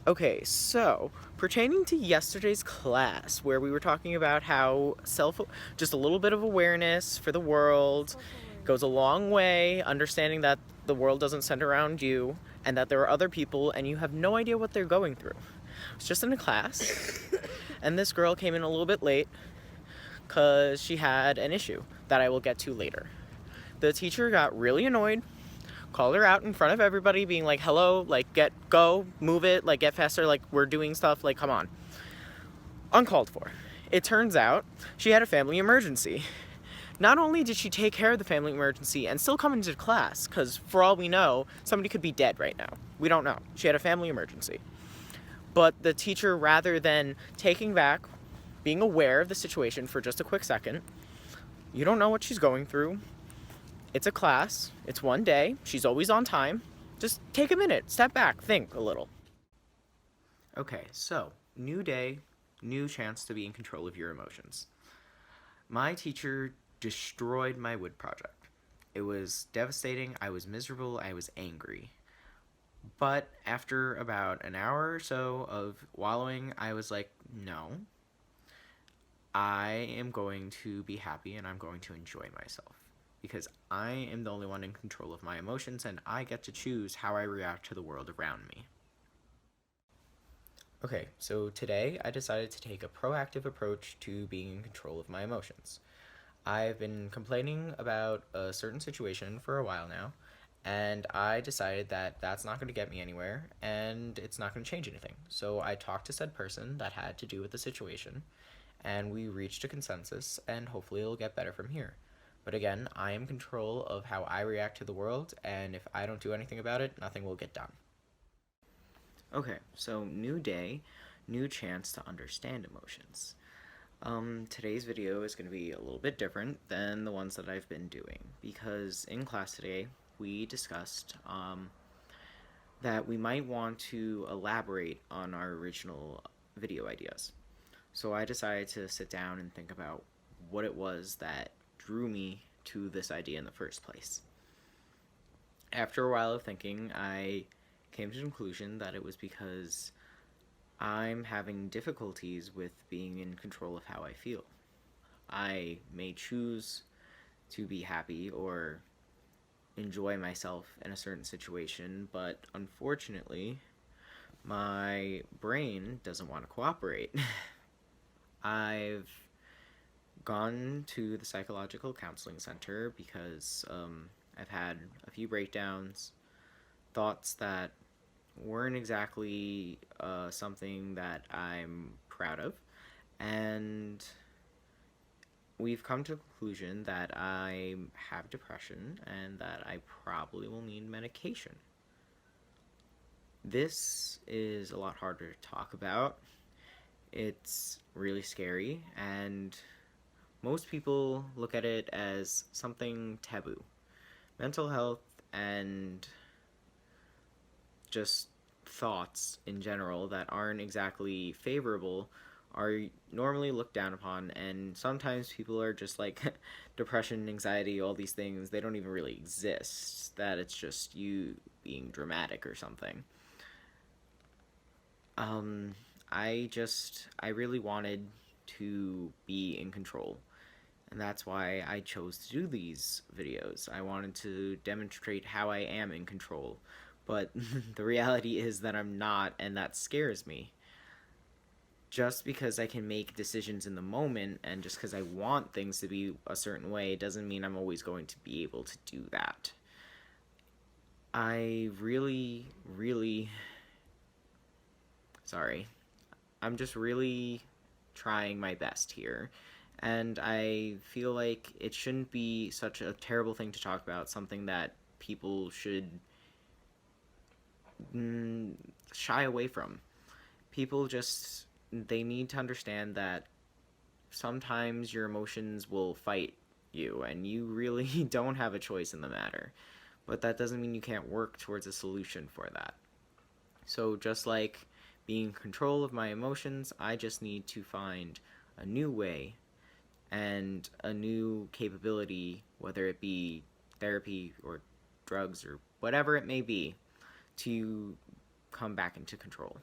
Okay, so pertaining to yesterday's class, where we were talking about how just a little bit of awareness for the world goes a long way, understanding that the world doesn't center around you and that there are other people and you have no idea what they're going through. I was just in a class, and this girl came in a little bit late because she had an issue that I will get to later. The teacher got really annoyed, called her out in front of everybody, being like, hello, like, go, move it, like, get faster, like, we're doing stuff, like, come on. Uncalled for. It turns out she had a family emergency. Not only did she take care of the family emergency and still come into class, because for all we know, somebody could be dead right now. We don't know. She had a family emergency. But the teacher, rather than taking back, being aware of the situation for just a quick second, you don't know what she's going through. It's a class. It's one day. She's always on time. Just take a minute, step back, think a little. Okay, so, new day, new chance to be in control of your emotions. My teacher destroyed my wood project. It was devastating, I was miserable, I was angry. But after about an hour or so of wallowing, I was like, no, I am going to be happy and I'm going to enjoy myself. Because I am the only one in control of my emotions and I get to choose how I react to the world around me. Okay, so today I decided to take a proactive approach to being in control of my emotions. I've been complaining about a certain situation for a while now, and I decided that that's not going to get me anywhere and it's not going to change anything. So I talked to said person that had to do with the situation, and we reached a consensus, and hopefully it'll get better from here. But again, I am in control of how I react to the world, and if I don't do anything about it, nothing will get done. Okay, so new day, new chance to understand emotions. Today's video is going to be a little bit different than the ones that I've been doing because in class today we discussed that we might want to elaborate on our original video ideas. So I decided to sit down and think about what it was that drew me to this idea in the first place. After a while of thinking, I came to the conclusion that it was because I'm having difficulties with being in control of how I feel. I may choose to be happy or enjoy myself in a certain situation, but unfortunately, my brain doesn't want to cooperate. I've gone to the psychological counseling center because I've had a few breakdowns, thoughts that weren't exactly something that I'm proud of, and we've come to the conclusion that I have depression and that I probably will need medication. This is a lot harder to talk about. It's really scary, and most people look at it as something taboo. Mental health and just thoughts in general that aren't exactly favorable are normally looked down upon, and sometimes people are just like depression, anxiety, all these things, they don't even really exist, that it's just you being dramatic or something. um I really wanted to be in control, and that's why I chose to do these videos. I wanted to demonstrate how I am in control, but the reality is that I'm not, and that scares me. Just because I can make decisions in the moment and just because I want things to be a certain way doesn't mean I'm always going to be able to do that. I really, really. Sorry. I'm just really trying my best here. And I feel like it shouldn't be such a terrible thing to talk about, something that people should mm, shy away from. People just, they need to understand that sometimes your emotions will fight you and you really don't have a choice in the matter. But that doesn't mean you can't work towards a solution for that. So just like being in control of my emotions, I just need to find a new way and a new capability, whether it be therapy or drugs or whatever it may be, to come back into control.